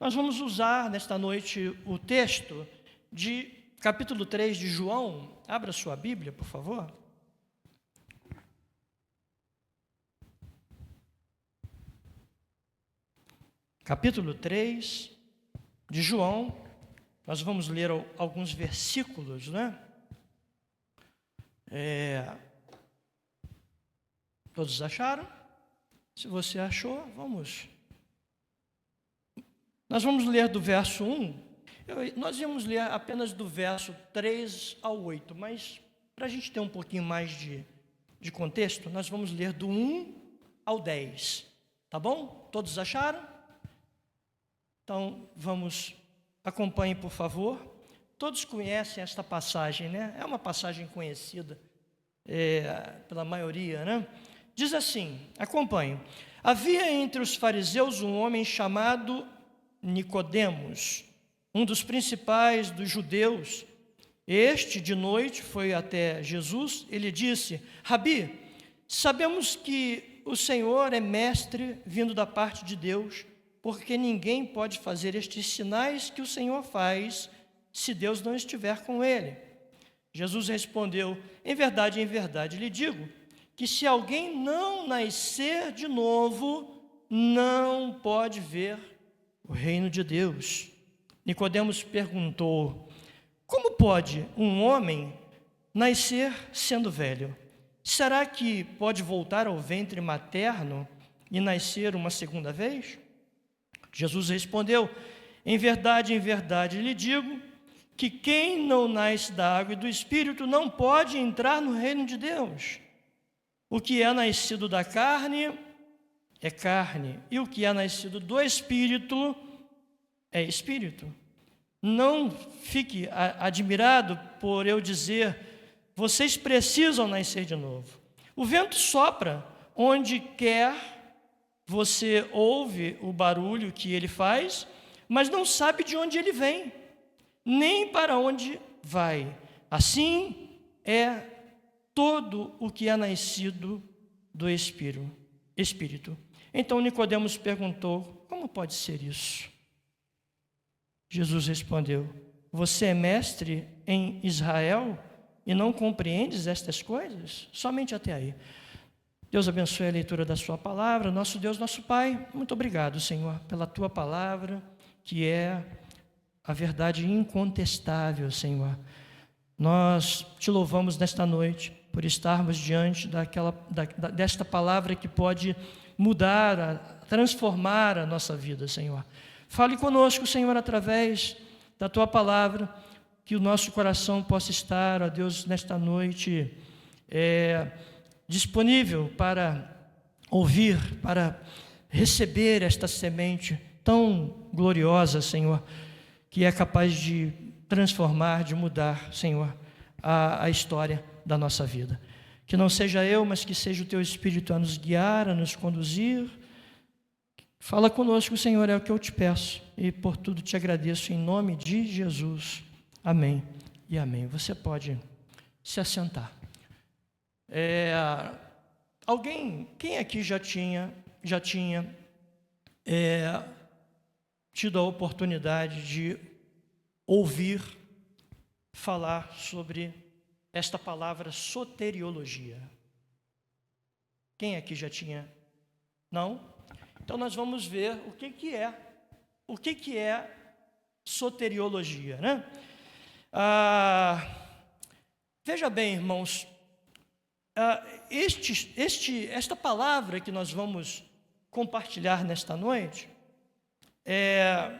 Nós vamos usar nesta noite o texto de capítulo 3 de João. Abra sua Bíblia, por favor. Capítulo 3 de João. Nós vamos ler alguns versículos, né? Todos acharam? Se você achou, vamos. Nós vamos ler do verso 1. Nós íamos ler apenas do verso 3 ao 8, mas para a gente ter um pouquinho mais de contexto, nós vamos ler do 1 ao 10. Tá bom? Todos acharam? Então, acompanhem, por favor. Todos conhecem esta passagem, né? É uma passagem conhecida pela maioria, né? Diz assim, acompanhem. Havia entre os fariseus um homem chamado Nicodemos, um dos principais dos judeus. Este, de noite, foi até Jesus. Ele disse: Rabi, sabemos que o Senhor é mestre vindo da parte de Deus, porque ninguém pode fazer estes sinais que o Senhor faz se Deus não estiver com ele. Jesus respondeu: em verdade, lhe digo, que se alguém não nascer de novo, não pode ver o reino de Deus. Nicodemos perguntou: como pode um homem nascer sendo velho? Será que pode voltar ao ventre materno e nascer uma segunda vez? Jesus respondeu: em verdade, lhe digo, que quem não nasce da água e do Espírito não pode entrar no reino de Deus. O que é nascido da carne é carne, e o que é nascido do Espírito é Espírito. Não fique admirado por eu dizer: vocês precisam nascer de novo. O vento sopra onde quer, você ouve o barulho que ele faz, mas não sabe de onde ele vem, nem para onde vai. Assim é todo o que é nascido do Espírito. Então Nicodemos perguntou: como pode ser isso? Jesus respondeu: você é mestre em Israel e não compreendes estas coisas? Somente até aí. Deus abençoe a leitura da sua palavra. Nosso Deus, nosso Pai, muito obrigado, Senhor, pela tua palavra, que é a verdade incontestável, Senhor. Nós te louvamos nesta noite por estarmos diante desta palavra que pode mudar, transformar a nossa vida, Senhor. Fale conosco, Senhor, através da tua palavra, que o nosso coração possa estar, ó Deus, nesta noite, disponível para ouvir, para receber esta semente tão gloriosa, Senhor, que é capaz de transformar, de mudar, Senhor, a história da nossa vida. Que não seja eu, mas que seja o teu Espírito a nos guiar, a nos conduzir. Fala conosco, Senhor, é o que eu te peço, e por tudo te agradeço em nome de Jesus. Amém e amém. Você pode se assentar. Quem aqui já tinha tido a oportunidade de ouvir falar sobre esta palavra soteriologia? Quem aqui já tinha? Não? Então nós vamos ver o que é soteriologia, né? Veja bem, irmãos, esta palavra que nós vamos compartilhar nesta noite é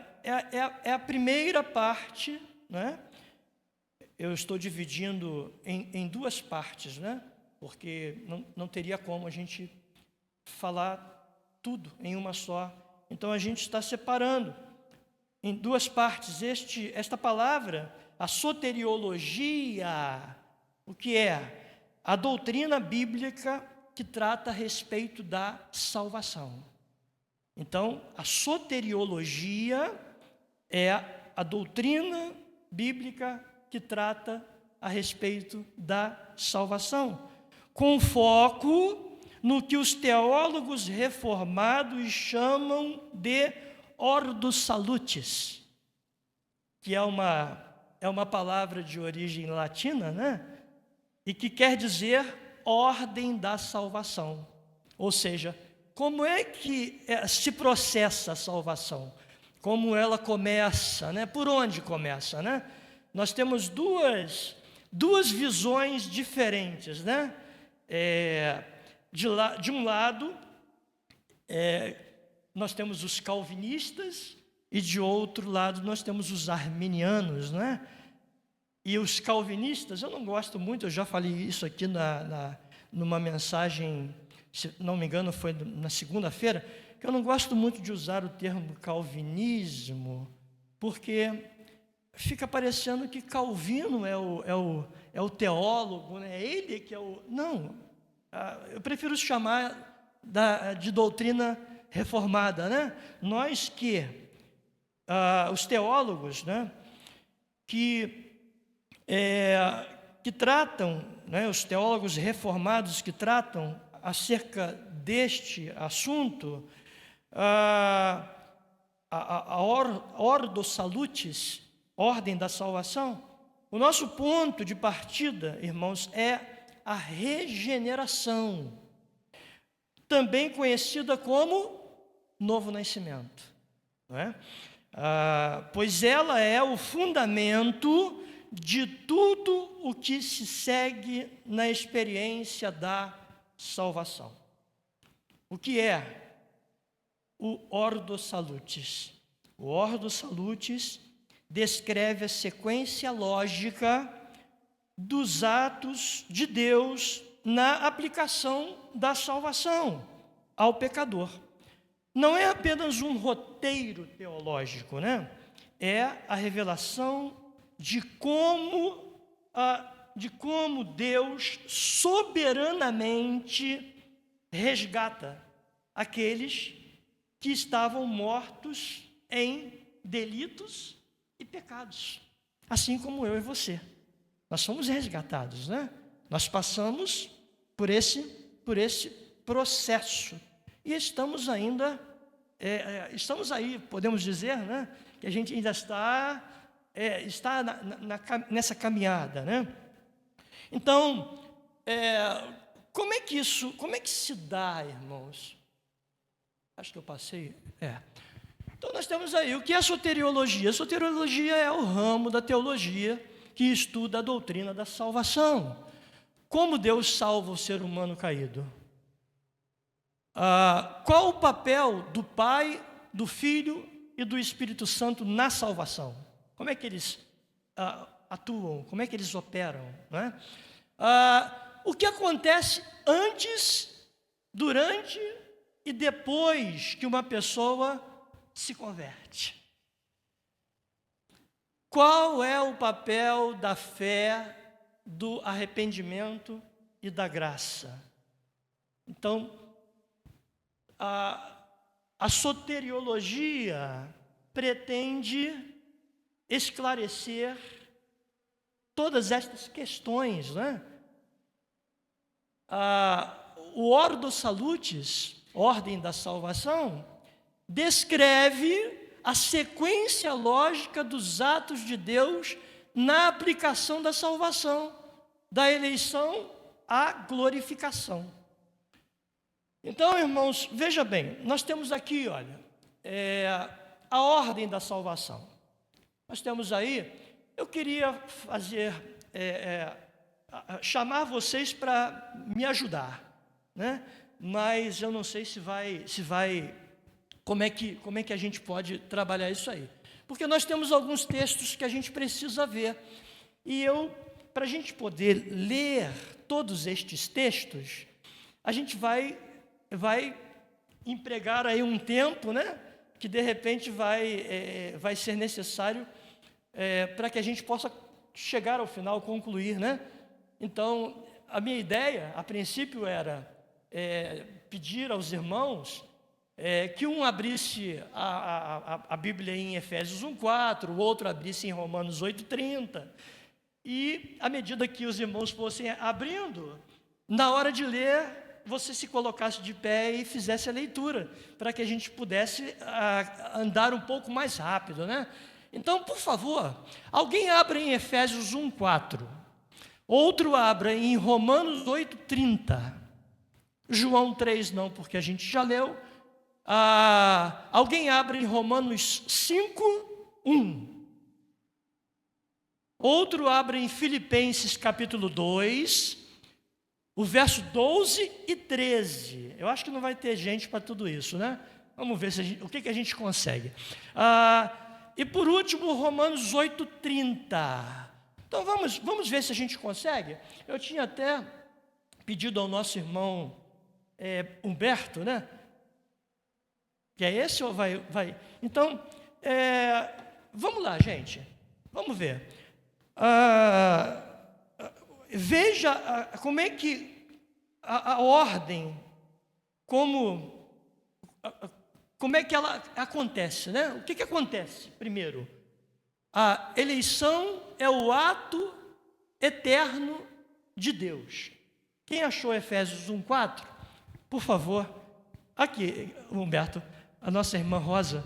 a primeira parte, né? Eu estou dividindo em duas partes, né? Porque não teria como a gente falar tudo em uma só. Então a gente está separando em duas partes. Esta palavra, a soteriologia, o que é? A doutrina bíblica que trata a respeito da salvação. Então, a soteriologia é a doutrina bíblica que trata a respeito da salvação, com foco no que os teólogos reformados chamam de Ordo Salutis, que é uma palavra de origem latina, né? E que quer dizer ordem da salvação. Ou seja, como é que se processa a salvação? Como ela começa, né? Por onde começa, né? Nós temos duas visões diferentes, né? De um lado, nós temos os calvinistas e de outro lado nós temos os arminianos, né? E os calvinistas, eu não gosto muito, eu já falei isso aqui numa mensagem, se não me engano foi na segunda-feira, que eu não gosto muito de usar o termo calvinismo, porque fica parecendo que Calvino é o teólogo, né? Ele que é o... Não, eu prefiro chamar de doutrina reformada, né? Nós os teólogos, né? Que tratam, né? Os teólogos reformados que tratam acerca deste assunto, a Ordo Salutis, ordem da salvação, o nosso ponto de partida, irmãos, é a regeneração, também conhecida como novo nascimento, não é? Pois ela é o fundamento de tudo o que se segue na experiência da salvação. O que é o Ordo Salutis? O Ordo Salutis descreve a sequência lógica dos atos de Deus na aplicação da salvação ao pecador. Não é apenas um roteiro teológico, né? É a revelação de como Deus soberanamente resgata aqueles que estavam mortos em delitos e pecados, assim como eu e você. Nós somos resgatados, né? Nós passamos por esse processo e estamos ainda, estamos aí, podemos dizer, né? Que a gente ainda está nessa caminhada, né? Então, como é que se dá, irmãos? Acho que eu passei. Então, nós temos aí o que é a soteriologia. A soteriologia é o ramo da teologia que estuda a doutrina da salvação. Como Deus salva o ser humano caído? Qual o papel do Pai, do Filho e do Espírito Santo na salvação? Como é que eles atuam? Como é que eles operam? Não é? O que acontece antes, durante e depois que uma pessoa se converte? Qual é o papel da fé, do arrependimento e da graça? Então, a soteriologia pretende esclarecer todas estas questões, né? O Ordo Salutis, ordem da salvação, descreve a sequência lógica dos atos de Deus na aplicação da salvação, da eleição à glorificação. Então, irmãos, veja bem, nós temos aqui, olha, a ordem da salvação. Nós temos aí, eu queria chamar vocês para me ajudar, né? Mas eu não sei como é que a gente pode trabalhar isso aí. Porque nós temos alguns textos que a gente precisa ver. E para a gente poder ler todos estes textos, a gente vai empregar aí um tempo, né? Que de repente vai ser necessário para que a gente possa chegar ao final, concluir, né? Então, a minha ideia, a princípio, era pedir aos irmãos que um abrisse a Bíblia em Efésios 1:4, o outro abrisse em Romanos 8:30, e à medida que os irmãos fossem abrindo, na hora de ler, você se colocasse de pé e fizesse a leitura, para que a gente pudesse andar um pouco mais rápido, né? Então, por favor, alguém abra em Efésios 1:4, outro abra em Romanos 8:30, João 3 não, porque a gente já leu. Alguém abre em Romanos 5:1. Outro abre em Filipenses capítulo 2, o verso 12 e 13. Eu acho que não vai ter gente para tudo isso, né? Vamos ver o que a gente consegue. E por último, Romanos 8:30. Então vamos ver se a gente consegue. Eu tinha até pedido ao nosso irmão Humberto, né? Que é esse ou vai? Então, vamos lá, gente. Vamos ver. Veja como é que a ordem, como é que ela acontece, né? O que acontece primeiro? A eleição é o ato eterno de Deus. Quem achou Efésios 1:4? Por favor, aqui, Humberto, a nossa irmã Rosa.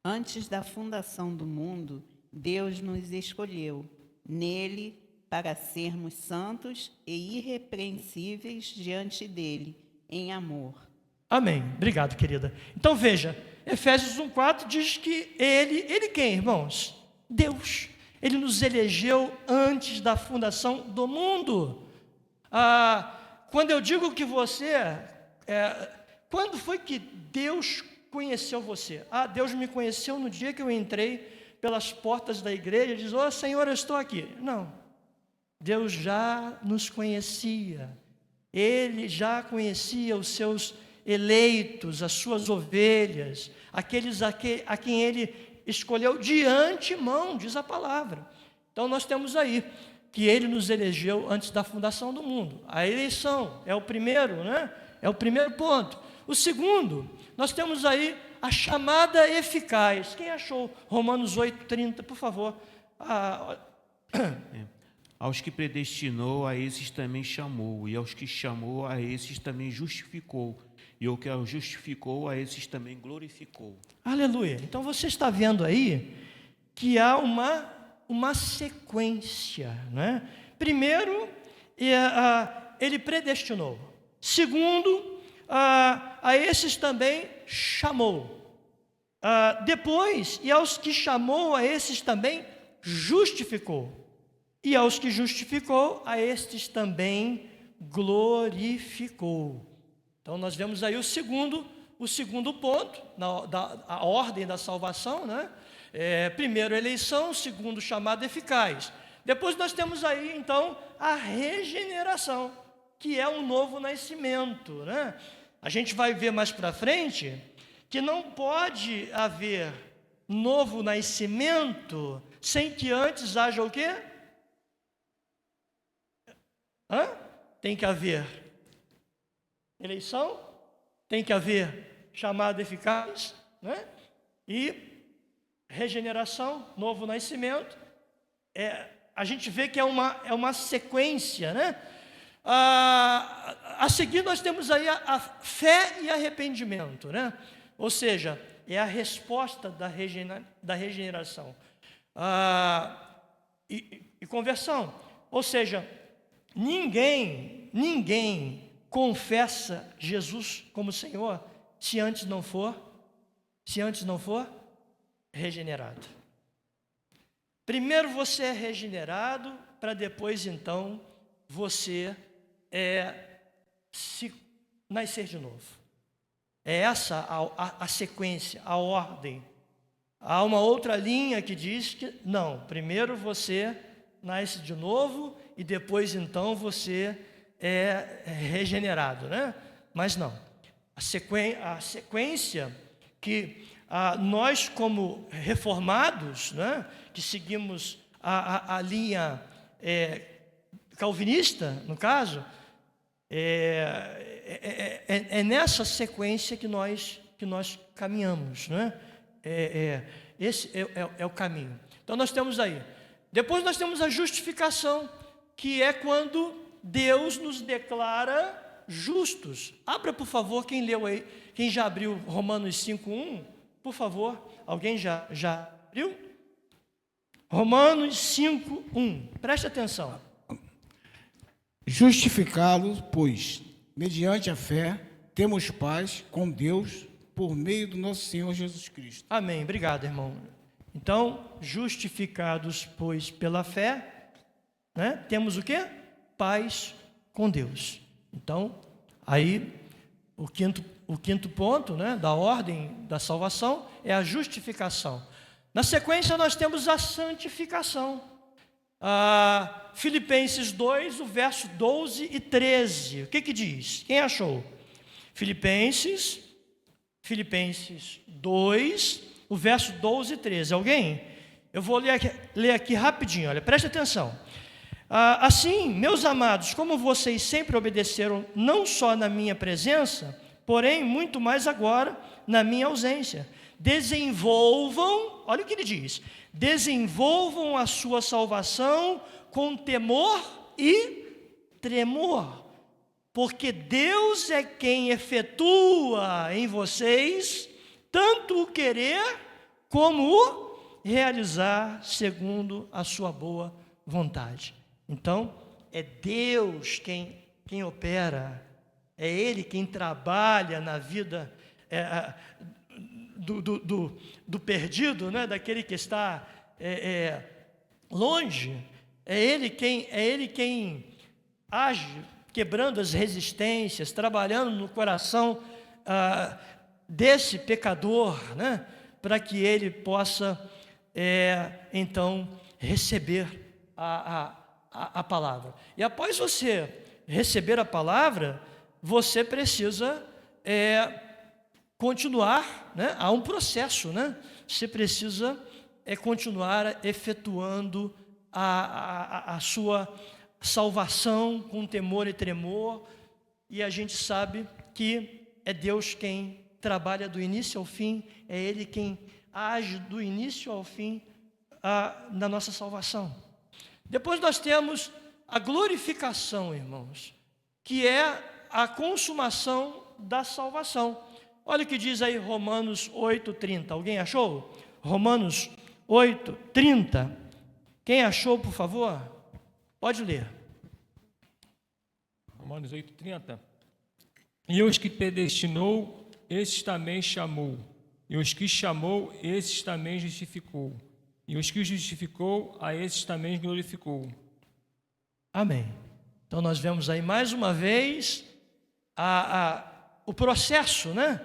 Antes da fundação do mundo, Deus nos escolheu nele para sermos santos e irrepreensíveis diante dele, em amor. Amém. Obrigado, querida. Então veja, Efésios 1:4 diz que ele quem, irmãos? Deus. Ele nos elegeu antes da fundação do mundo. Quando eu digo que você... quando foi que Deus conheceu você? Deus me conheceu no dia que eu entrei pelas portas da igreja e diz: "Ô Senhor, eu estou aqui". Não. Deus já nos conhecia. Ele já conhecia os seus eleitos, as suas ovelhas, aqueles a quem Ele escolheu de antemão, diz a palavra. Então nós temos aí que Ele nos elegeu antes da fundação do mundo. A eleição é o primeiro, né? É o primeiro ponto. O segundo, nós temos aí a chamada eficaz. Quem achou Romanos 8:30, por favor? Aos que predestinou, a esses também chamou, e aos que chamou, a esses também justificou, e o que os justificou, a esses também glorificou. Aleluia. Então você está vendo aí que há uma sequência, né? Primeiro, ele predestinou. Segundo, a esses também chamou. Depois, e aos que chamou, a esses também justificou. E aos que justificou, a estes também glorificou. Então nós vemos aí o segundo ponto, a ordem da salvação, né? Primeiro, eleição. Segundo, chamada eficaz. Depois nós temos aí, então, a regeneração, que é um novo nascimento, né? A gente vai ver mais para frente que não pode haver novo nascimento sem que antes haja o quê? Tem que haver eleição, tem que haver chamada eficaz, né? E regeneração, novo nascimento. A gente vê que é uma sequência, né? A seguir nós temos aí a fé e arrependimento, né? Ou seja, é a resposta da regeneração. E conversão. Ou seja, ninguém confessa Jesus como Senhor se antes não for regenerado. Primeiro você é regenerado, para depois então você se nascer de novo. É essa a sequência, a ordem. Há uma outra linha que diz que não, primeiro você nasce de novo e depois então você é regenerado, né? Mas não. A sequência que nós, como reformados, né, que seguimos a linha calvinista, no caso, é nessa sequência que nós caminhamos, né? Esse é o caminho. Então nós temos aí. Depois nós temos a justificação, que é quando Deus nos declara justos. Abra, por favor, quem leu aí, quem já abriu Romanos 5:1, por favor. Alguém já abriu? Romanos 5:1. Preste atenção. Justificá-los, pois, mediante a fé, temos paz com Deus por meio do nosso Senhor Jesus Cristo. Amém. Obrigado, irmão. Então, justificados, pois, pela fé, né, temos o quê? Paz com Deus. Então, aí, o quinto ponto, né, da ordem da salvação é a justificação. Na sequência, nós temos a santificação. Filipenses 2, o verso 12 e 13. O que diz? Quem achou? Filipenses 2, o verso 12 e 13. Alguém? Eu vou ler aqui rapidinho, olha, preste atenção. Assim, meus amados, como vocês sempre obedeceram, não só na minha presença, porém, muito mais agora, na minha ausência, desenvolvam, olha o que ele diz, desenvolvam a sua salvação com temor e tremor, porque Deus é quem efetua em vocês tanto o querer como o realizar segundo a sua boa vontade. Então, é Deus quem opera, é Ele quem trabalha na vida do perdido, né? Daquele que está longe. É Ele quem age, quebrando as resistências, trabalhando no coração desse pecador, né? Para que ele possa, então, receber a palavra. E após você receber a palavra, você precisa continuar, né? Há um processo, né? Você precisa continuar efetuando a sua salvação com temor e tremor, e a gente sabe que é Deus quem trabalha do início ao fim, é Ele quem age do início ao fim na nossa salvação. Depois nós temos a glorificação, irmãos, que é a consumação da salvação. Olha o que diz aí Romanos 8:30. Alguém achou? Romanos 8:30. Quem achou, por favor? Pode ler. Romanos 8:30. E os que predestinou, esses também chamou. E os que chamou, esses também justificou. E os que justificou, a esses também glorificou. Amém. Então nós vemos aí mais uma vez o processo, né?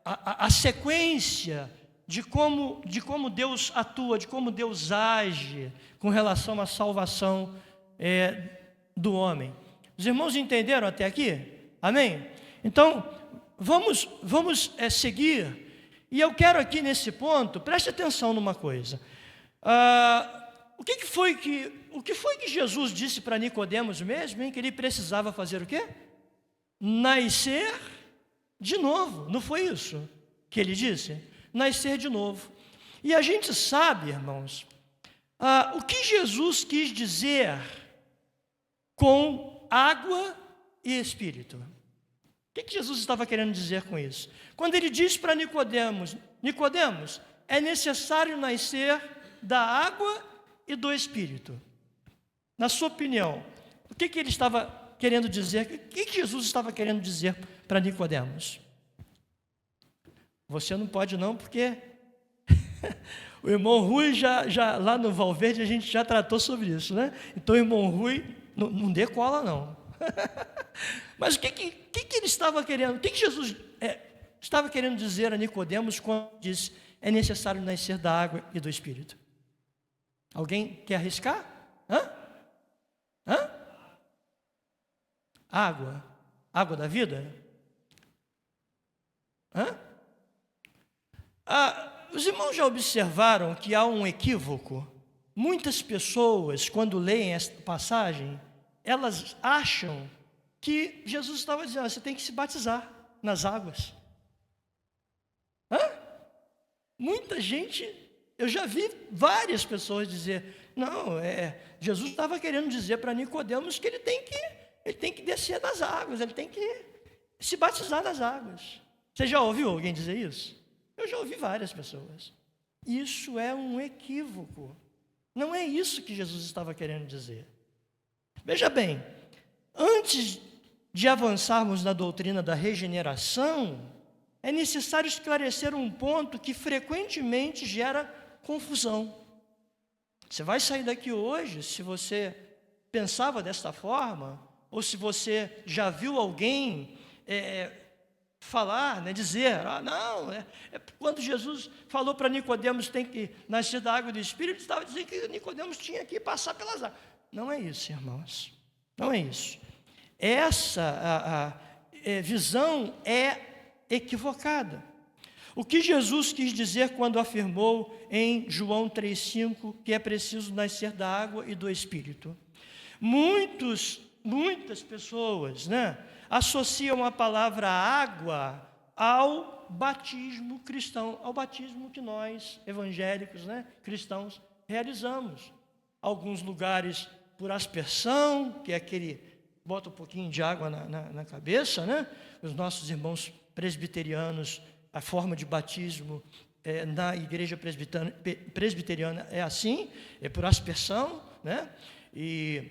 A sequência de como Deus atua, de como Deus age com relação à salvação do homem. Os irmãos entenderam até aqui? Amém? Então, vamos seguir. E eu quero aqui nesse ponto, preste atenção numa coisa. O que foi que Jesus disse para Nicodemos mesmo, hein? Que ele precisava fazer o quê? Nascer de novo. Não foi isso que ele disse? Nascer de novo. E a gente sabe, irmãos, o que Jesus quis dizer com água e espírito. O que Jesus estava querendo dizer com isso? Quando ele disse para Nicodemos, é necessário nascer da água e do espírito. Na sua opinião, o que ele estava querendo dizer? O que Jesus estava querendo dizer para Nicodemos? Você não pode não, porque o irmão Rui já lá no Valverde a gente já tratou sobre isso, né? Então o irmão Rui não dê cola não. Mas o que ele estava querendo? O que Jesus estava querendo dizer a Nicodemos quando disse é necessário nascer da água e do Espírito? Alguém quer arriscar? Água da vida? Os irmãos já observaram que há um equívoco? Muitas pessoas, quando leem esta passagem, elas acham que Jesus estava dizendo, você tem que se batizar nas águas. Muita gente, eu já vi várias pessoas dizer, Não, Jesus estava querendo dizer para Nicodemos que ele tem que descer das águas, ele tem que se batizar das águas. Você já ouviu alguém dizer isso? Eu já ouvi várias pessoas. Isso é um equívoco. Não é isso que Jesus estava querendo dizer. Veja bem, antes de avançarmos na doutrina da regeneração, é necessário esclarecer um ponto que frequentemente gera confusão. Você vai sair daqui hoje, se você pensava desta forma, ou se você já viu alguém falar, né, dizer, quando Jesus falou para Nicodemos tem que nascer da água e do Espírito, ele estava dizendo que Nicodemos tinha que passar pelas águas. Não é isso, irmãos. Não é isso. Essa visão é equivocada. O que Jesus quis dizer quando afirmou em João 3,5 que é preciso nascer da água e do Espírito? Muitas pessoas, né, associam a palavra água ao batismo cristão, ao batismo que nós, evangélicos, né, cristãos, realizamos. Alguns lugares por aspersão, que é aquele, bota um pouquinho de água na cabeça, né? Os nossos irmãos presbiterianos, a forma de batismo na igreja presbiteriana é assim, é por aspersão, né? E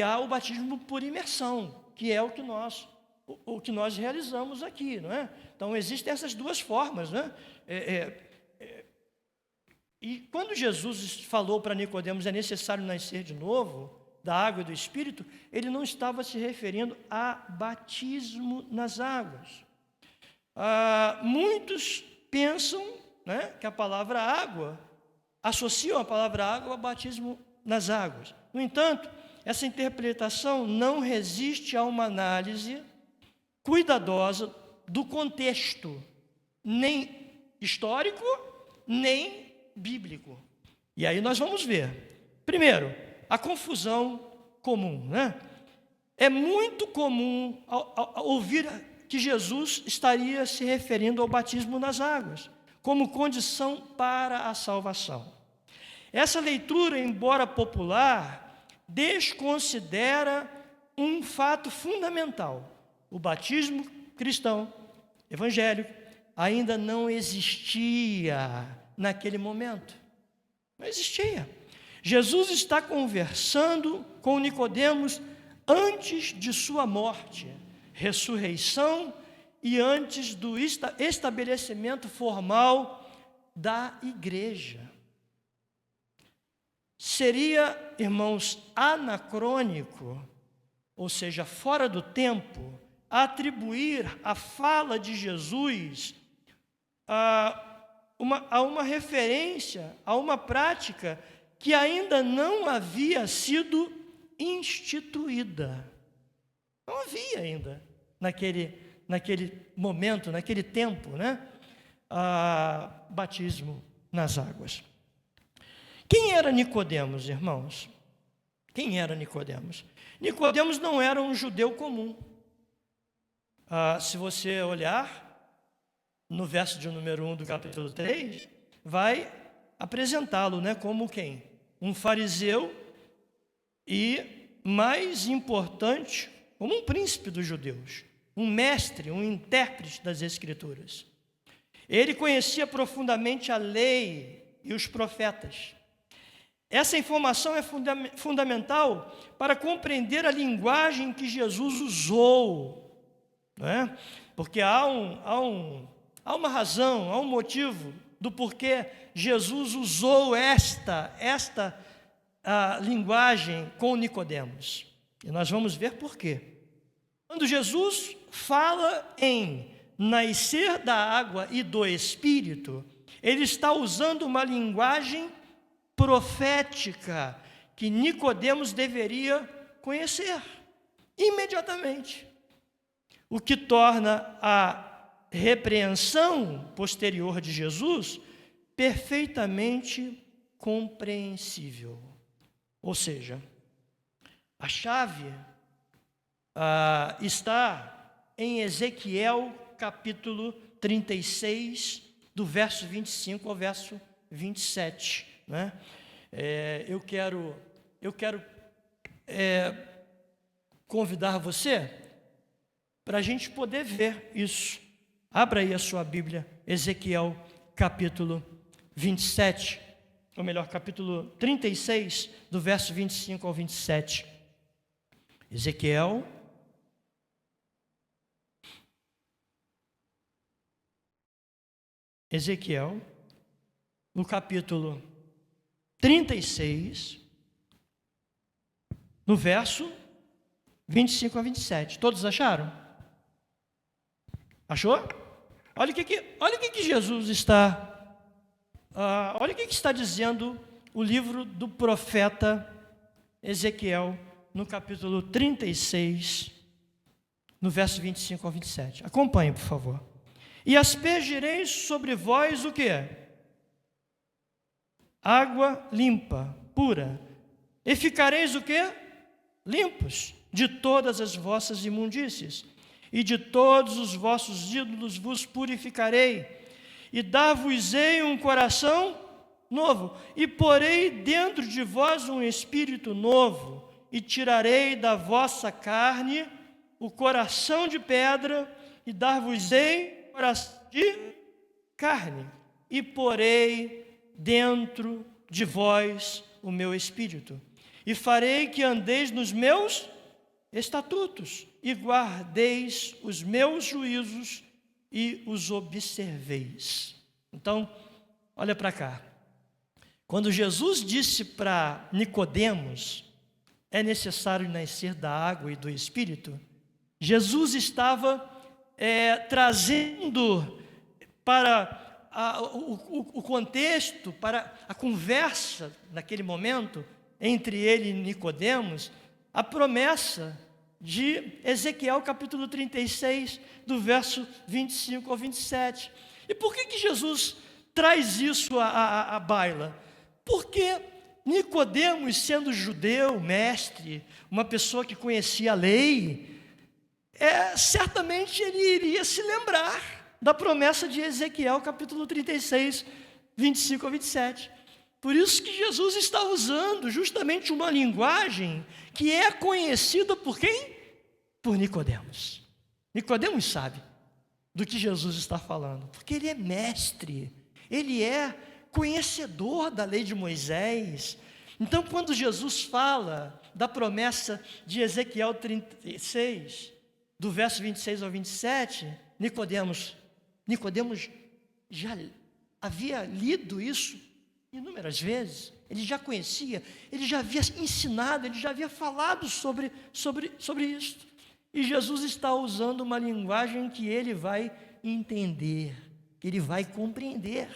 há o batismo por imersão, que é o que nós realizamos aqui, não é? Então, existem essas duas formas, né? E quando Jesus falou para Nicodemos é necessário nascer de novo, da água e do Espírito, ele não estava se referindo a batismo nas águas. Muitos pensam, né, que a palavra água, associam a palavra água ao batismo nas águas. No entanto, essa interpretação não resiste a uma análise cuidadosa do contexto, nem histórico, nem bíblico. E aí nós vamos ver. Primeiro, a confusão comum, né? É muito comum ouvir que Jesus estaria se referindo ao batismo nas águas, como condição para a salvação. Essa leitura, embora popular, desconsidera um fato fundamental. O batismo cristão, evangélico, ainda não existia naquele momento. Não existia. Jesus está conversando com Nicodemos antes de sua morte, ressurreição e antes do estabelecimento formal da igreja. Seria, irmãos, anacrônico, ou seja, fora do tempo, atribuir a fala de Jesus a uma referência, a uma prática que ainda não havia sido instituída. Não havia ainda, naquele momento, naquele tempo, né? Batismo nas águas. Quem era Nicodemos, irmãos? Quem era Nicodemos? Nicodemos não era um judeu comum. Se você olhar no verso de número 1 do capítulo 3, vai apresentá-lo, né, como quem? Um fariseu e, mais importante, como um príncipe dos judeus, um mestre, um intérprete das Escrituras. Ele conhecia profundamente a lei e os profetas. Essa informação é fundamental para compreender a linguagem que Jesus usou, não é? Porque há uma razão, há um motivo do porquê Jesus usou esta linguagem com Nicodemos. E nós vamos ver por quê. Quando Jesus fala em nascer da água e do Espírito, ele está usando uma linguagem profética que Nicodemos deveria conhecer imediatamente, o que torna a repreensão posterior de Jesus perfeitamente compreensível. Ou seja, a chave está em Ezequiel capítulo 36, do verso 25 ao verso 27, né? Eu quero convidar você para a gente poder ver isso. Abra aí a sua Bíblia, Ezequiel capítulo 27, ou melhor, capítulo 36, do verso 25 ao 27. Ezequiel, no capítulo 36, no verso 25 a 27. Todos acharam? Achou? Olha o que Jesus está... olha o que está dizendo o livro do profeta Ezequiel, no capítulo 36, no verso 25 ao 27. Acompanhe, por favor. E aspergireis sobre vós o quê? Água limpa, pura. E ficareis o quê? Limpos de todas as vossas imundícies. E de todos os vossos ídolos vos purificarei. E dar-vos-ei um coração novo. E porei dentro de vós um espírito novo. E tirarei da vossa carne o coração de pedra. E dar-vos-ei um coração de carne. E porei dentro de vós o meu espírito. E farei que andeis nos meus estatutos. E guardeis os meus juízos e os observeis. Então, olha para cá. Quando Jesus disse para Nicodemos, é necessário nascer da água e do Espírito, Jesus estava trazendo para o contexto, para a conversa naquele momento, entre ele e Nicodemos, a promessa de Ezequiel capítulo 36, do verso 25 ao 27. E por que Jesus traz isso à baila? Porque Nicodemos, sendo judeu, mestre, uma pessoa que conhecia a lei, certamente ele iria se lembrar da promessa de Ezequiel capítulo 36, 25 a 27. Por isso que Jesus está usando justamente uma linguagem que é conhecida por quem? Por Nicodemos. Nicodemos sabe do que Jesus está falando, porque ele é mestre, ele é conhecedor da lei de Moisés. Então, quando Jesus fala da promessa de Ezequiel 36, do verso 26 ao 27, Nicodemos já havia lido isso inúmeras vezes, ele já conhecia, ele já havia ensinado, ele já havia falado sobre isso. E Jesus está usando uma linguagem que ele vai entender, que ele vai compreender.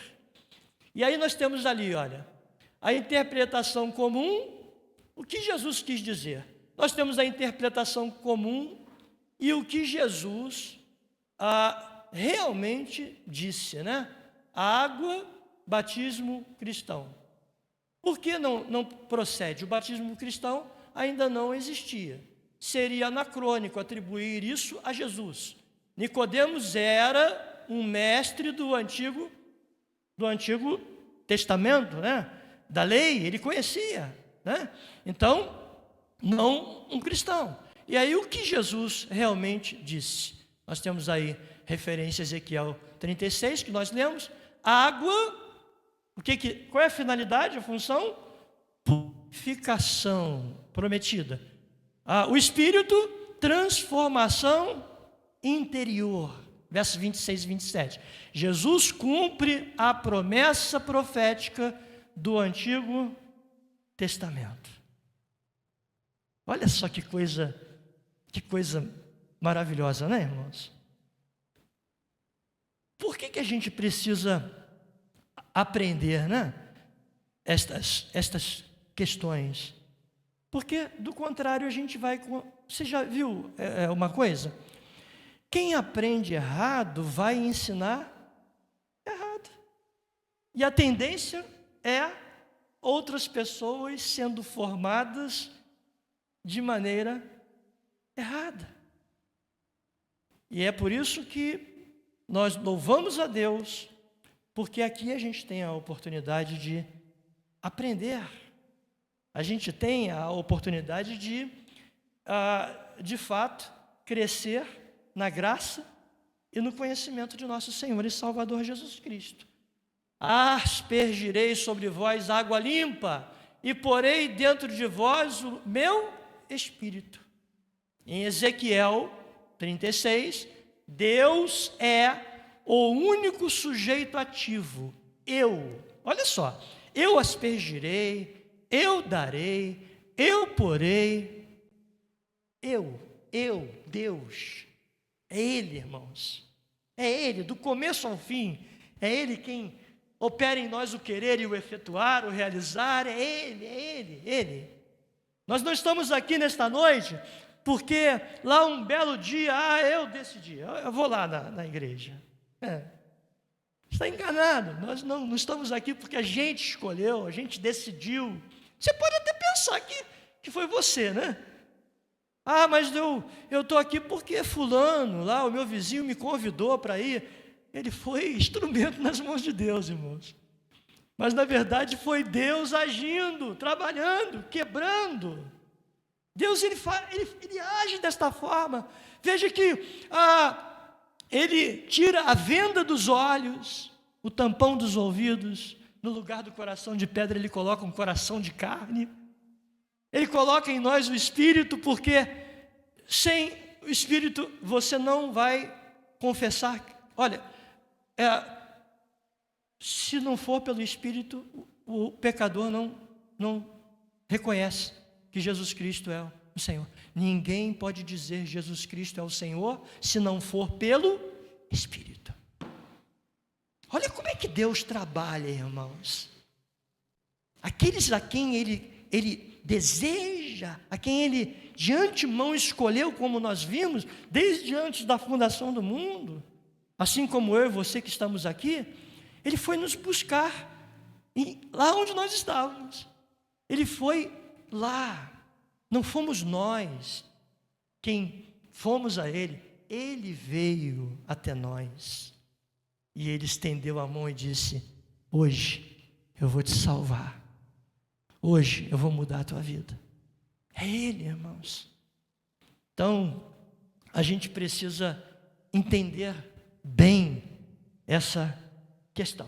E aí nós temos ali, olha, a interpretação comum, o que Jesus quis dizer. Nós temos a interpretação comum e o que Jesus realmente disse, né? Água, batismo cristão. Por que não procede? O batismo cristão ainda não existia. Seria anacrônico atribuir isso a Jesus. Nicodemos era um mestre do Antigo Testamento, né? Da lei, ele conhecia, né? Então, não um cristão. E aí o que Jesus realmente disse? Nós temos aí referência a Ezequiel 36, que nós lemos. Água, qual é a finalidade, a função? Purificação prometida. O Espírito, transformação interior. Versos 26 e 27. Jesus cumpre a promessa profética do Antigo Testamento. Olha só que coisa maravilhosa, né, irmãos? Por que a gente precisa aprender, né, estas questões? Porque, do contrário, a gente vai... Você já viu uma coisa? Quem aprende errado vai ensinar errado. E a tendência é outras pessoas sendo formadas de maneira errada. E é por isso que nós louvamos a Deus, porque aqui a gente tem a oportunidade de aprender a gente tem a oportunidade de fato, crescer na graça e no conhecimento de nosso Senhor e Salvador Jesus Cristo. Aspergirei sobre vós água limpa e porei dentro de vós o meu Espírito. Em Ezequiel 36, Deus é o único sujeito ativo. Eu, olha só, eu aspergirei, eu darei, eu porei. Eu, Deus. É Ele, irmãos. É Ele, do começo ao fim. É Ele quem opera em nós o querer e o efetuar, o realizar. É Ele. Nós não estamos aqui nesta noite porque lá um belo dia, eu decidi, eu vou lá na igreja. Está enganado. Nós não estamos aqui porque a gente escolheu, a gente decidiu. Você pode até pensar que foi você, né? Mas eu estou aqui porque fulano, lá o meu vizinho me convidou para ir. Ele foi instrumento nas mãos de Deus, irmãos. Mas na verdade foi Deus agindo, trabalhando, quebrando. Deus ele age desta forma. Veja que Ele tira a venda dos olhos, o tampão dos ouvidos. No lugar do coração de pedra Ele coloca um coração de carne. Ele coloca em nós o Espírito, porque sem o Espírito você não vai confessar. Olha, se não for pelo Espírito, o pecador não reconhece que Jesus Cristo é o Senhor. Ninguém pode dizer Jesus Cristo é o Senhor se não for pelo Espírito. Olha como é que Deus trabalha, irmãos. Aqueles a quem Ele deseja, a quem Ele de antemão escolheu, como nós vimos, desde antes da fundação do mundo, assim como eu e você que estamos aqui, Ele foi nos buscar, lá onde nós estávamos. Ele foi lá, não fomos nós quem fomos a Ele, Ele veio até nós, e Ele estendeu a mão e disse: hoje eu vou te salvar, hoje eu vou mudar a tua vida. É Ele, irmãos. Então, a gente precisa entender bem essa questão.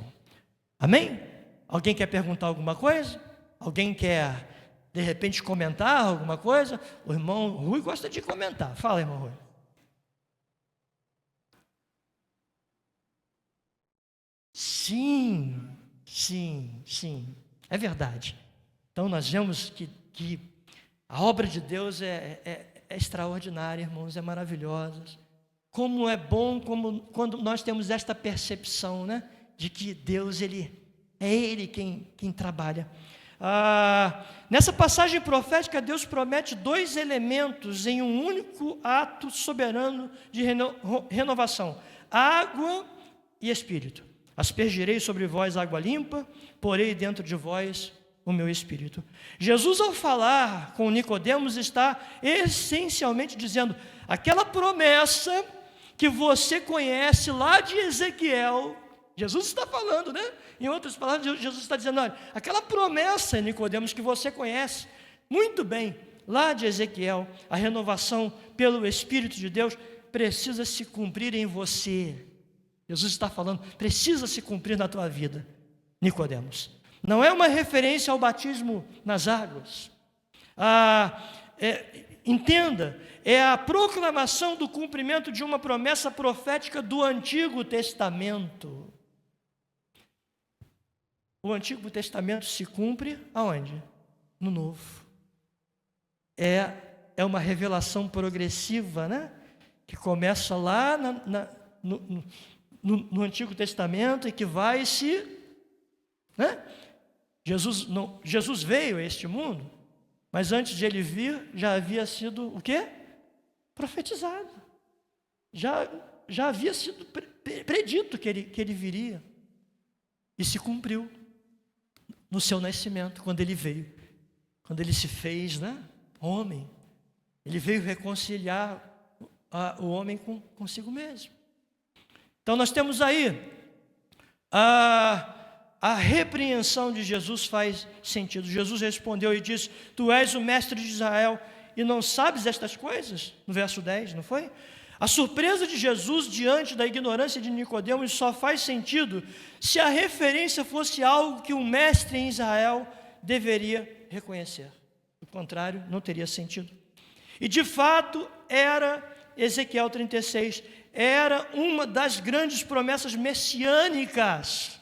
Amém? Alguém quer perguntar alguma coisa? Alguém quer, de repente, comentar alguma coisa? O irmão Rui gosta de comentar. Fala, irmão Rui. Sim. É verdade. Então, nós vemos que a obra de Deus é extraordinária, irmãos, é maravilhosa. Como é bom quando nós temos esta percepção, né, de que Deus, é Ele quem trabalha. Nessa passagem profética, Deus promete 2 elementos em um único ato soberano de renovação: água e Espírito. Aspergirei sobre vós água limpa, porei dentro de vós o meu Espírito. Jesus, ao falar com Nicodemos, está essencialmente dizendo: aquela promessa que você conhece lá de Ezequiel, Jesus está falando, né? Em outras palavras, Jesus está dizendo: olha, aquela promessa, Nicodemos, que você conhece muito bem, lá de Ezequiel, a renovação pelo Espírito de Deus, precisa se cumprir em você. Jesus está falando, precisa se cumprir na tua vida, Nicodemos. Não é uma referência ao batismo nas águas. Entenda, é a proclamação do cumprimento de uma promessa profética do Antigo Testamento. O Antigo Testamento se cumpre aonde? No Novo. É uma revelação progressiva, né? Que começa lá no Antigo Testamento e que vai se... né? Jesus veio a este mundo, mas antes de Ele vir, já havia sido o quê? Profetizado. Já havia sido predito que ele viria. E se cumpriu no seu nascimento, quando Ele veio. Quando Ele se fez, né, homem. Ele veio reconciliar o homem consigo mesmo. Então nós temos aí a repreensão de Jesus faz sentido. Jesus respondeu e disse: tu és o mestre de Israel e não sabes estas coisas? No verso 10, não foi? A surpresa de Jesus diante da ignorância de Nicodemos só faz sentido se a referência fosse algo que um mestre em Israel deveria reconhecer. Do contrário, não teria sentido. E de fato era Ezequiel 36, era uma das grandes promessas messiânicas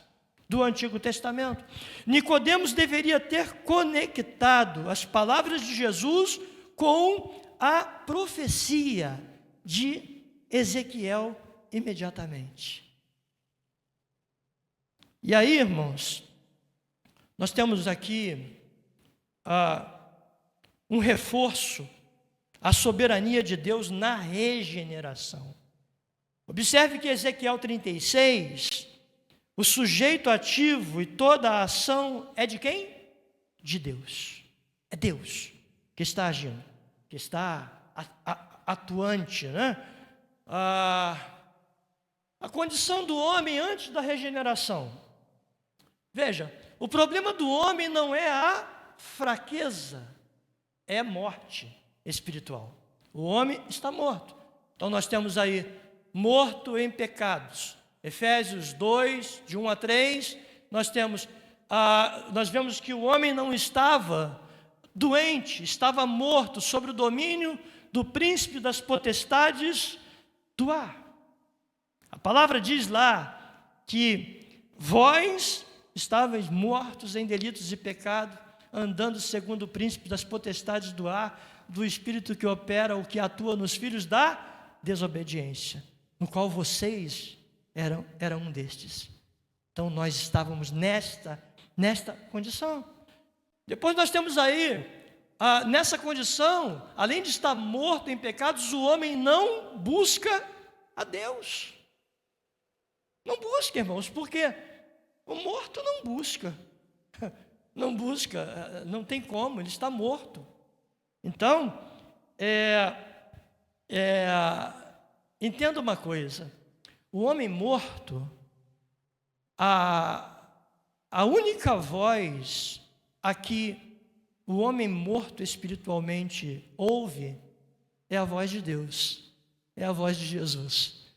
do Antigo Testamento. Nicodemos deveria ter conectado as palavras de Jesus com a profecia de Ezequiel imediatamente. E aí, irmãos, nós temos aqui um reforço à soberania de Deus na regeneração. Observe que Ezequiel 36, o sujeito ativo e toda a ação é de quem? De Deus. É Deus que está agindo, que está atuante, né? A condição do homem antes da regeneração. Veja, o problema do homem não é a fraqueza, é a morte espiritual. O homem está morto. Então nós temos aí morto em pecados. Efésios 2, de 1 a 3, nós vemos que o homem não estava doente, estava morto sob o domínio do príncipe das potestades do ar. A palavra diz lá que vós estáveis mortos em delitos e pecado, andando segundo o príncipe das potestades do ar, do espírito que opera, o que atua nos filhos da desobediência, no qual vocês eram um destes. Então nós estávamos nesta condição. Depois nós temos aí, nessa condição, além de estar morto em pecados, o homem não busca a Deus. Não busca, irmãos, porque o morto não busca. Não busca, não tem como, ele está morto. Então, entenda uma coisa: o homem morto, a única voz a que o homem morto espiritualmente ouve é a voz de Deus, é a voz de Jesus.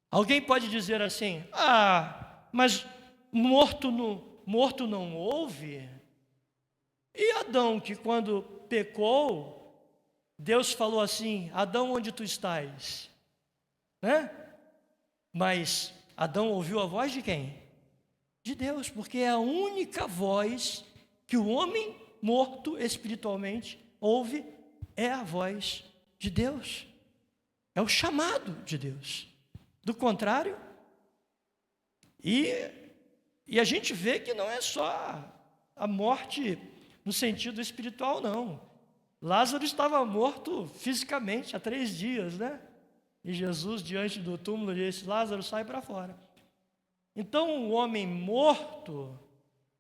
Alguém pode dizer assim: mas morto não ouve? E Adão, que quando pecou, Deus falou assim: Adão, onde tu estás? Né? Mas Adão ouviu a voz de quem? De Deus, porque é a única voz que o homem morto espiritualmente ouve, é a voz de Deus. É o chamado de Deus. Do contrário, e a gente vê que não é só a morte no sentido espiritual, não. Lázaro estava morto fisicamente há 3 dias, né? E Jesus, diante do túmulo, disse: Lázaro, sai para fora. Então, o homem morto,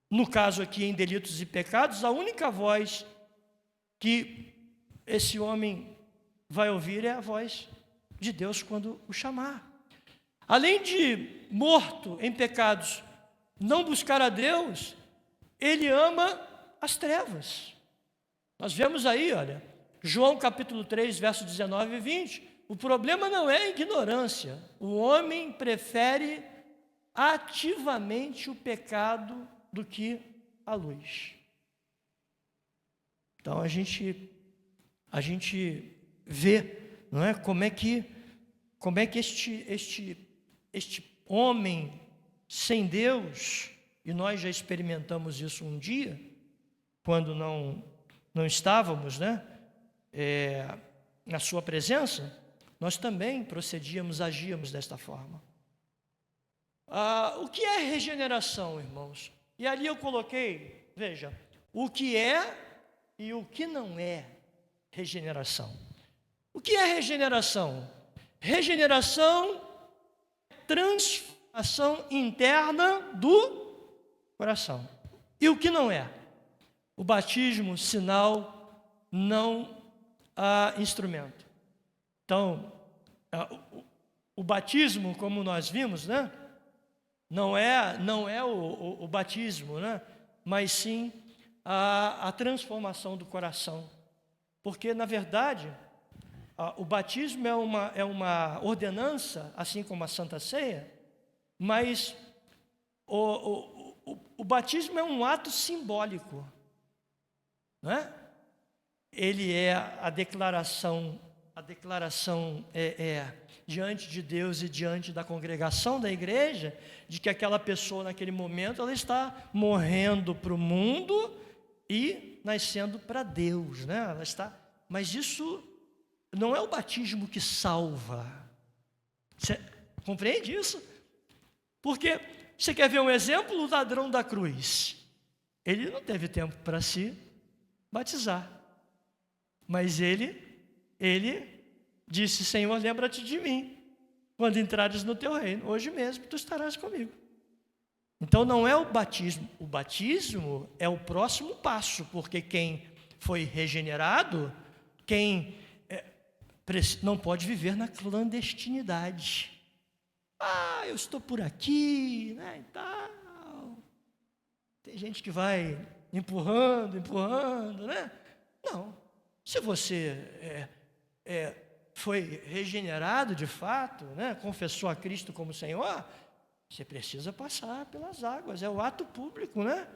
no caso aqui em delitos e pecados, a única voz que esse homem vai ouvir é a voz de Deus quando o chamar. Além de morto em pecados, não buscar a Deus, ele ama as trevas. Nós vemos aí, olha, João capítulo 3, versos 19 e 20. O problema não é a ignorância. O homem prefere ativamente o pecado do que a luz. Então a gente vê, não é, como é que este homem sem Deus, e nós já experimentamos isso um dia, quando não estávamos, né, na sua presença, nós também procedíamos, agíamos desta forma. O que é regeneração, irmãos? E ali eu coloquei, veja, o que é e o que não é regeneração. O que é regeneração? Regeneração é transformação interna do coração. E o que não é? O batismo, sinal, não instrumento. Então, o batismo, como nós vimos, né? não é o batismo, né? Mas sim a transformação do coração. Porque, na verdade, o batismo é uma ordenança, assim como a Santa Ceia, mas o batismo é um ato simbólico, não é? Ele é a declaração diante de Deus e diante da congregação da igreja, de que aquela pessoa naquele momento ela está morrendo para o mundo e nascendo para Deus, né? Mas isso não é o batismo que salva. Você compreende isso? Porque você quer ver um exemplo? O ladrão da cruz. Ele não teve tempo para se batizar, mas ele disse: Senhor, lembra-te de mim quando entrares no teu reino. Hoje mesmo tu estarás comigo. Então não é o batismo é o próximo passo, porque quem foi regenerado, não pode viver na clandestinidade. Eu estou por aqui, né, e tal. Tem gente que vai empurrando, né? Não. Se você foi regenerado de fato, né, confessou a Cristo como Senhor, você precisa passar pelas águas. É o ato público, né?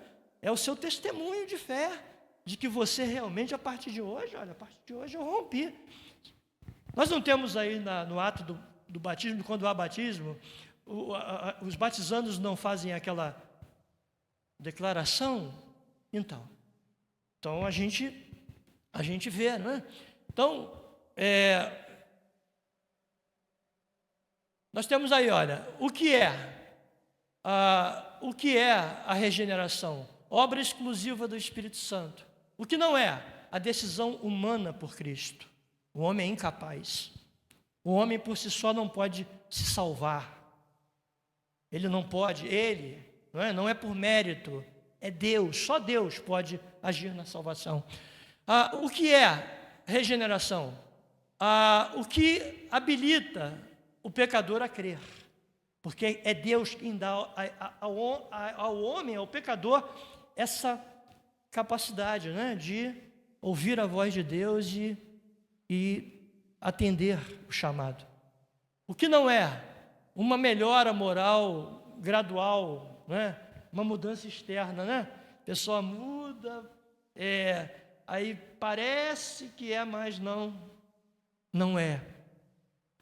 É o seu testemunho de fé, de que você realmente, a partir de hoje eu rompi. Nós não temos aí no ato do batismo, quando há batismo, os batizandos não fazem aquela declaração. Então a gente vê, não é? Então, nós temos aí, olha, o que é a regeneração? Obra exclusiva do Espírito Santo. O que não é? A decisão humana por Cristo. O homem é incapaz. O homem por si só não pode se salvar. Ele não pode, não é por mérito, é Deus, só Deus pode agir na salvação. O que é regeneração? O que habilita o pecador a crer. Porque é Deus quem dá ao homem, ao pecador, essa capacidade, né, de ouvir a voz de Deus e atender o chamado. O que não é? Uma melhora moral gradual, né? Uma mudança externa, né? A pessoa muda, aí parece que é, mas não é.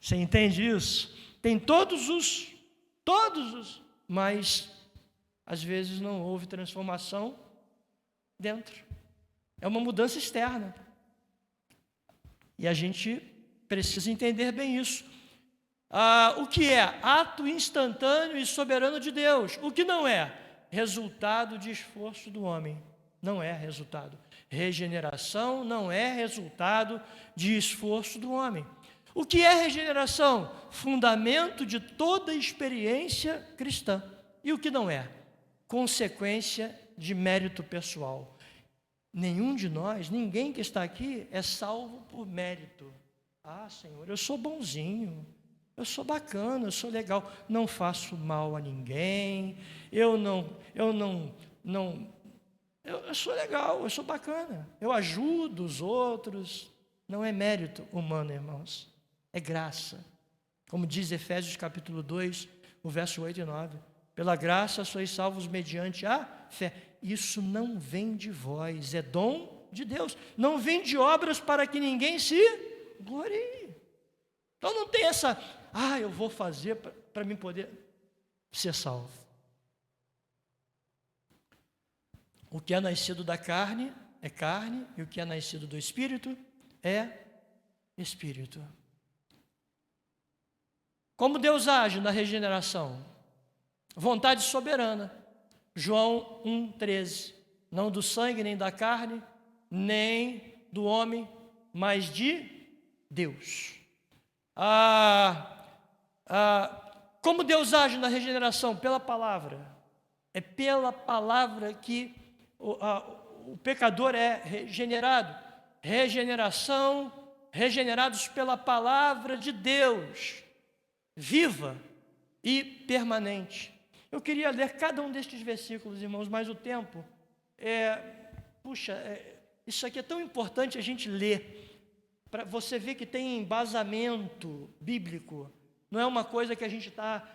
Você entende isso? Tem todos os, mas às vezes não houve transformação dentro. É uma mudança externa. E a gente precisa entender bem isso. O que é? Ato instantâneo e soberano de Deus. O que não é? Resultado de esforço do homem. Não é resultado. Regeneração não é resultado de esforço do homem. O que é regeneração? Fundamento de toda experiência cristã. E o que não é? Consequência de mérito pessoal. Nenhum de nós, ninguém que está aqui é salvo por mérito. Senhor, eu sou bonzinho, eu sou bacana, eu sou legal, não faço mal a ninguém, eu sou legal, eu sou bacana, eu ajudo os outros. Não é mérito humano, irmãos, é graça. Como diz Efésios capítulo 2, o verso 8 e 9. Pela graça sois salvos mediante a fé. Isso não vem de vós, é dom de Deus. Não vem de obras para que ninguém se glorie. Então não tem essa, eu vou fazer para mim poder ser salvo. O que é nascido da carne é carne, e o que é nascido do Espírito é Espírito. Como Deus age na regeneração? Vontade soberana. João 1,13. Não do sangue, nem da carne, nem do homem, mas de Deus. Como Deus age na regeneração? Pela palavra. É pela palavra que o pecador é regenerado. Regenerados pela palavra de Deus, viva e permanente. Eu queria ler cada um destes versículos, irmãos, mas o tempo isso aqui é tão importante a gente ler, para você ver que tem embasamento bíblico, não é uma coisa que a gente está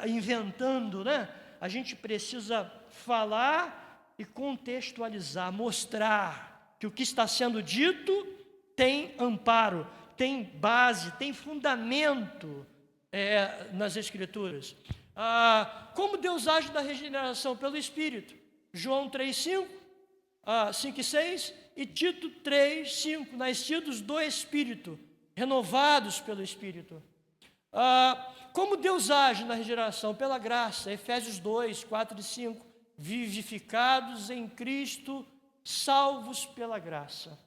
inventando, né? A gente precisa falar e contextualizar, mostrar que o que está sendo dito tem amparo, tem base, tem fundamento nas Escrituras. Como Deus age na regeneração? Pelo Espírito. João 3,5, 5 e 6, e Tito 3,5, nascidos do Espírito, renovados pelo Espírito. Como Deus age na regeneração? Pela graça. Efésios 2, 4 e 5, vivificados em Cristo, salvos pela graça.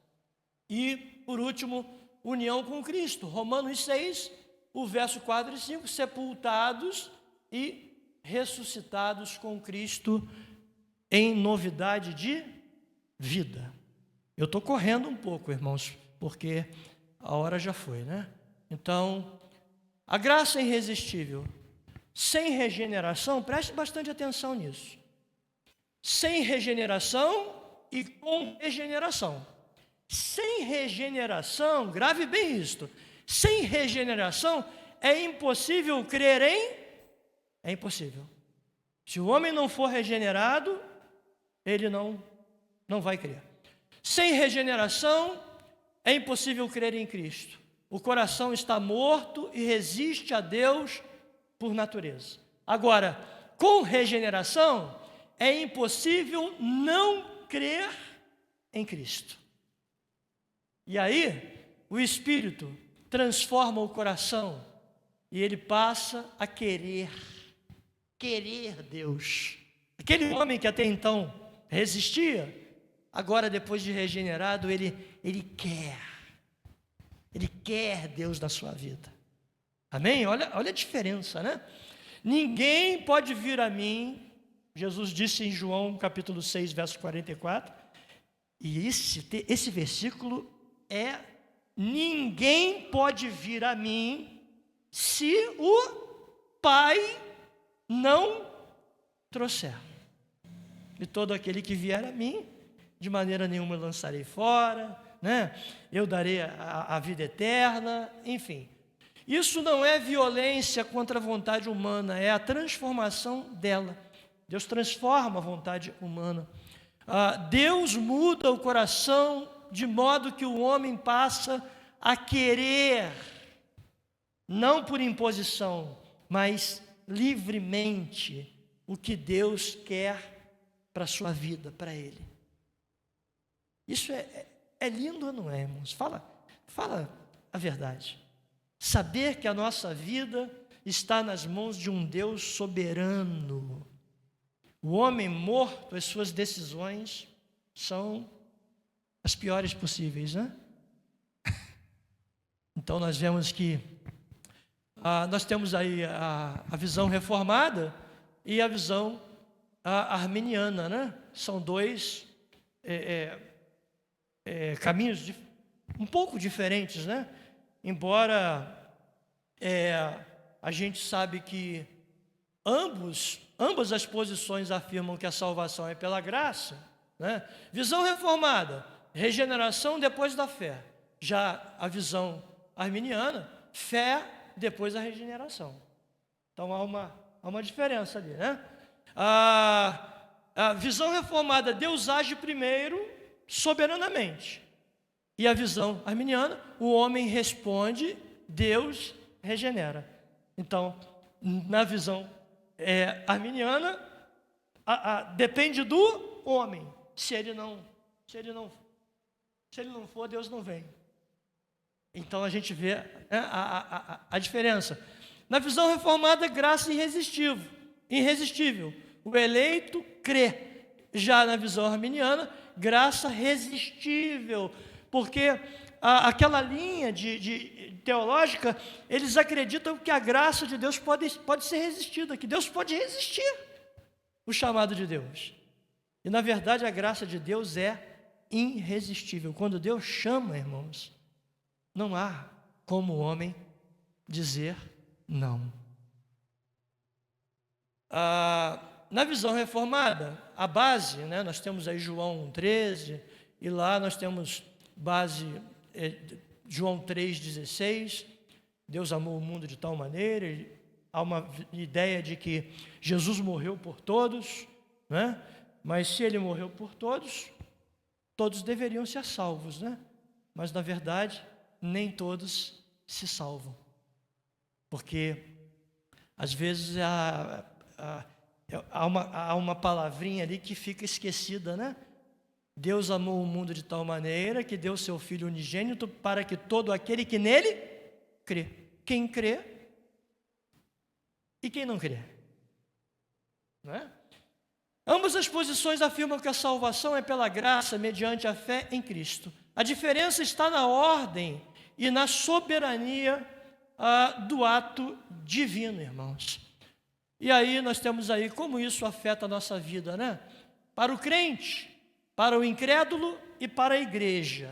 E, por último, união com Cristo. Romanos 6, o verso 4 e 5, sepultados e ressuscitados com Cristo em novidade de vida. Eu estou correndo um pouco, irmãos, porque a hora já foi, né? Então, a graça é irresistível. Sem regeneração, preste bastante atenção nisso. Sem regeneração e com regeneração. Sem regeneração, grave bem isto, sem regeneração é impossível crer em... É impossível. Se o homem não for regenerado, ele não vai crer. Sem regeneração, é impossível crer em Cristo. O coração está morto e resiste a Deus por natureza. Agora, com regeneração, é impossível não crer em Cristo. E aí, o Espírito transforma o coração e ele passa a querer Deus. Aquele homem que até então resistia, agora depois de regenerado, ele quer Deus na sua vida. Amém? Olha a diferença, né? Ninguém pode vir a mim, Jesus disse em João capítulo 6, verso 44, e esse versículo ninguém pode vir a mim se o Pai não trouxer. E todo aquele que vier a mim, de maneira nenhuma eu lançarei fora, né? Eu darei a vida eterna, enfim. Isso não é violência contra a vontade humana, é a transformação dela. Deus transforma a vontade humana. Deus muda o coração de modo que o homem passa a querer, não por imposição, mas livremente, o que Deus quer para a sua vida, para ele. Isso é lindo ou não é, irmãos? Fala a verdade. Saber que a nossa vida está nas mãos de um Deus soberano. O homem morto, as suas decisões são as piores possíveis, né? Então nós vemos que nós temos aí a visão reformada e a visão arminiana, né? São dois caminhos um pouco diferentes, né? Embora a gente sabe que ambas as posições afirmam que a salvação é pela graça, né? Visão reformada, regeneração depois da fé. Já a visão arminiana, fé depois da regeneração. Então há uma diferença ali, né? A visão reformada, Deus age primeiro soberanamente. E a visão arminiana, o homem responde, Deus regenera. Então, na visão arminiana, depende do homem. Se ele não for, Deus não vem. Então a gente vê a diferença. Na visão reformada, graça irresistível. O eleito crê. Já na visão arminiana, graça resistível. Porque aquela linha teológica, eles acreditam que a graça de Deus pode ser resistida, que Deus pode resistir o chamado de Deus. E na verdade a graça de Deus é irresistível. Quando Deus chama, irmãos, não há como o homem dizer não. Na visão reformada, a base, né, nós temos aí João 13, e lá nós temos base João 3,16, Deus amou o mundo de tal maneira, há uma ideia de que Jesus morreu por todos, né? Mas se ele morreu por todos, todos deveriam ser salvos, né? Mas na verdade, nem todos se salvam, porque às vezes há uma palavrinha ali que fica esquecida, né? Deus amou o mundo de tal maneira que deu seu Filho unigênito para que todo aquele que nele crê. Quem crê e quem não crê. Não é? Ambas as posições afirmam que a salvação é pela graça, mediante a fé em Cristo. A diferença está na ordem e na soberania do ato divino, irmãos. E aí nós temos aí como isso afeta a nossa vida, né? Para o crente, para o incrédulo e para a igreja.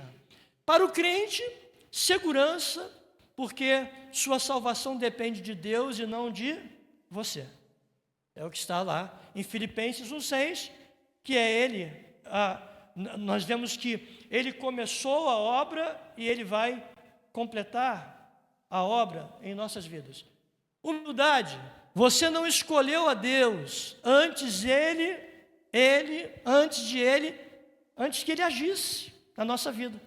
Para o crente, segurança, porque sua salvação depende de Deus e não de você. É o que está lá em Filipenses 1,6, que é ele. Nós vemos que ele começou a obra e ele vai completar a obra em nossas vidas. Humildade. Você não escolheu a Deus antes que ele agisse na nossa vida.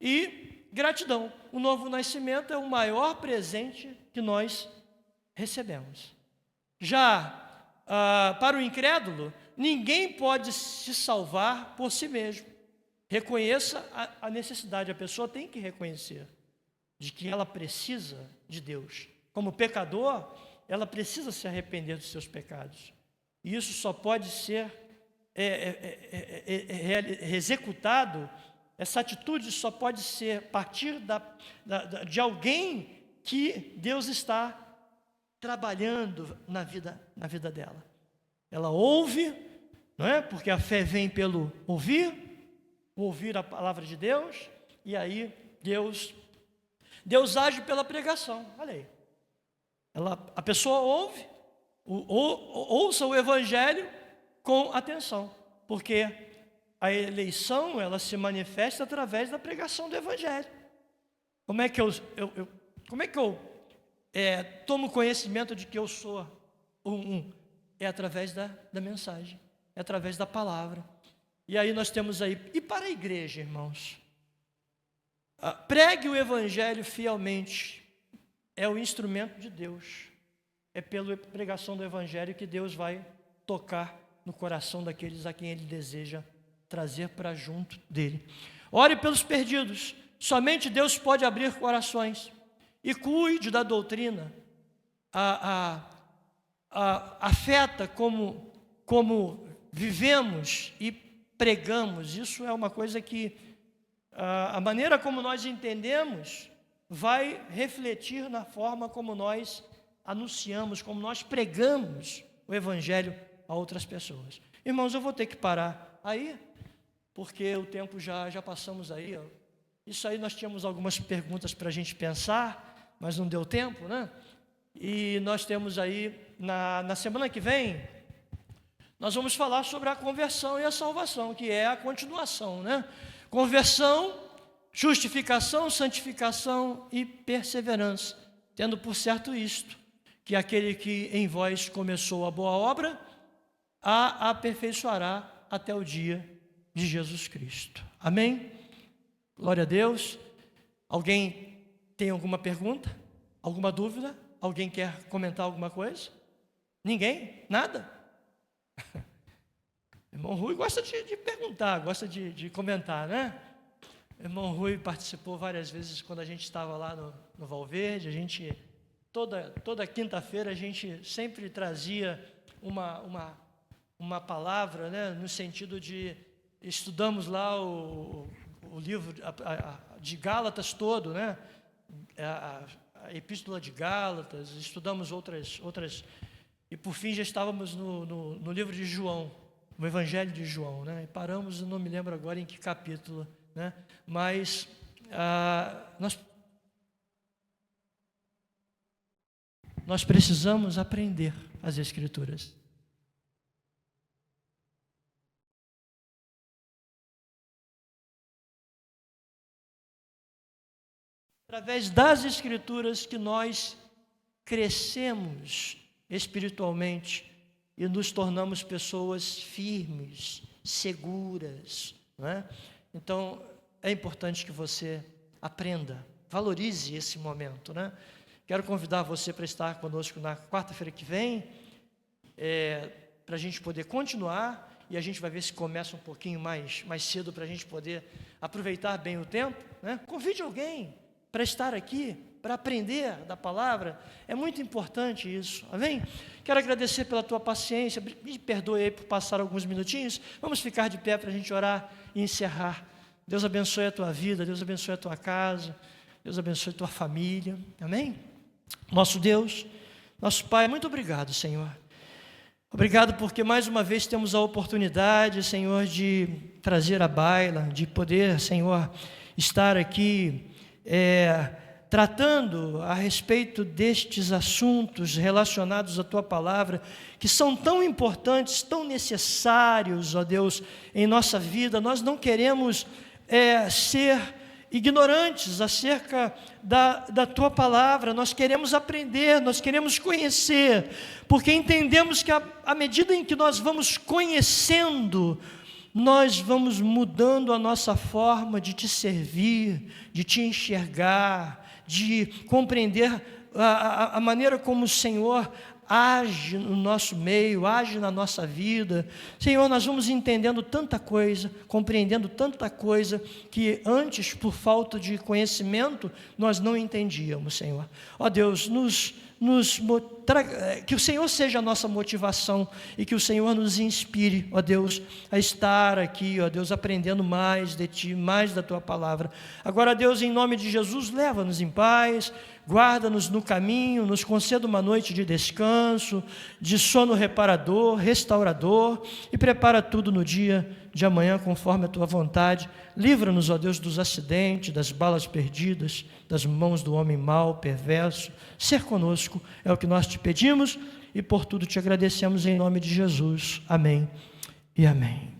E gratidão. O novo nascimento é o maior presente que nós recebemos. Já para o incrédulo, ninguém pode se salvar por si mesmo. Reconheça a necessidade, a pessoa tem que reconhecer de que ela precisa de Deus. Como pecador, ela precisa se arrepender dos seus pecados. E isso só pode ser executado, essa atitude só pode ser partir de alguém que Deus está trabalhando na vida dela. Ela ouve, não é? Porque a fé vem pelo ouvir a palavra de Deus, e aí Deus age pela pregação. Olha aí. A pessoa ouça o evangelho com atenção, porque a eleição ela se manifesta através da pregação do evangelho. Como é que eu tomo conhecimento de que eu sou é através da mensagem, é através da palavra. E aí nós temos aí, e para a igreja, irmãos, pregue o evangelho fielmente, é o instrumento de Deus, é pela pregação do evangelho que Deus vai tocar no coração daqueles a quem Ele deseja trazer para junto dEle. Ore pelos perdidos, somente Deus pode abrir corações, e cuide da doutrina, afeta como vivemos e pregamos. Isso é uma coisa que a maneira como nós entendemos vai refletir na forma como nós anunciamos, como nós pregamos o evangelho a outras pessoas. Irmãos, eu vou ter que parar aí, porque o tempo já passamos aí. Isso aí nós tínhamos algumas perguntas para a gente pensar, mas não deu tempo, né? E nós temos aí, na semana que vem, nós vamos falar sobre a conversão e a salvação, que é a continuação, né? Conversão, justificação, santificação e perseverança, tendo por certo isto, que aquele que em vós começou a boa obra, a aperfeiçoará até o dia de Jesus Cristo. Amém? Glória a Deus. Alguém tem alguma pergunta? Alguma dúvida? Alguém quer comentar alguma coisa? Ninguém? Nada? Irmão Rui gosta de perguntar, gosta de comentar, né? Irmão Rui participou várias vezes quando a gente estava lá no Valverde. A gente, toda quinta-feira, a gente sempre trazia uma palavra, né? No sentido de, estudamos lá o livro de Gálatas todo, né? A Epístola de Gálatas, estudamos outras, e por fim já estávamos no livro de João, no Evangelho de João, né? E paramos, eu não me lembro agora em que capítulo, né? Mas nós precisamos aprender as Escrituras. Através das Escrituras que nós crescemos espiritualmente e nos tornamos pessoas firmes, seguras, não é? Então, é importante que você aprenda, valorize esse momento, né? Quero convidar você para estar conosco na quarta-feira que vem, para a gente poder continuar, e a gente vai ver se começa um pouquinho mais cedo para a gente poder aproveitar bem o tempo, né? Convide alguém para estar aqui, para aprender da palavra. É muito importante isso, amém? Quero agradecer pela tua paciência, me perdoe aí por passar alguns minutinhos. Vamos ficar de pé para a gente orar e encerrar. Deus abençoe a tua vida, Deus abençoe a tua casa, Deus abençoe a tua família, amém? Nosso Deus, nosso Pai, muito obrigado, Senhor. Obrigado porque mais uma vez temos a oportunidade, Senhor, de trazer a baila, de poder, Senhor, estar aqui tratando a respeito destes assuntos relacionados à Tua Palavra, que são tão importantes, tão necessários, ó Deus, em nossa vida. Nós não queremos ser ignorantes acerca da Tua Palavra, nós queremos aprender, nós queremos conhecer, porque entendemos que à medida em que nós vamos conhecendo, nós vamos mudando a nossa forma de te servir, de te enxergar, de compreender a maneira como o Senhor age no nosso meio, age na nossa vida. Senhor, nós vamos entendendo tanta coisa, compreendendo tanta coisa, que antes, por falta de conhecimento, nós não entendíamos, Senhor. Ó Deus, que o Senhor seja a nossa motivação e que o Senhor nos inspire, ó Deus, a estar aqui, ó Deus, aprendendo mais de Ti, mais da Tua Palavra. Agora, Deus, em nome de Jesus, leva-nos em paz, guarda-nos no caminho, nos conceda uma noite de descanso, de sono reparador, restaurador, e prepara tudo no dia de amanhã conforme a Tua vontade. Livra-nos, ó Deus, dos acidentes, das balas perdidas, das mãos do homem mau, perverso. Ser conosco é o que nós te pedimos e por tudo te agradecemos em nome de Jesus. Amém e amém.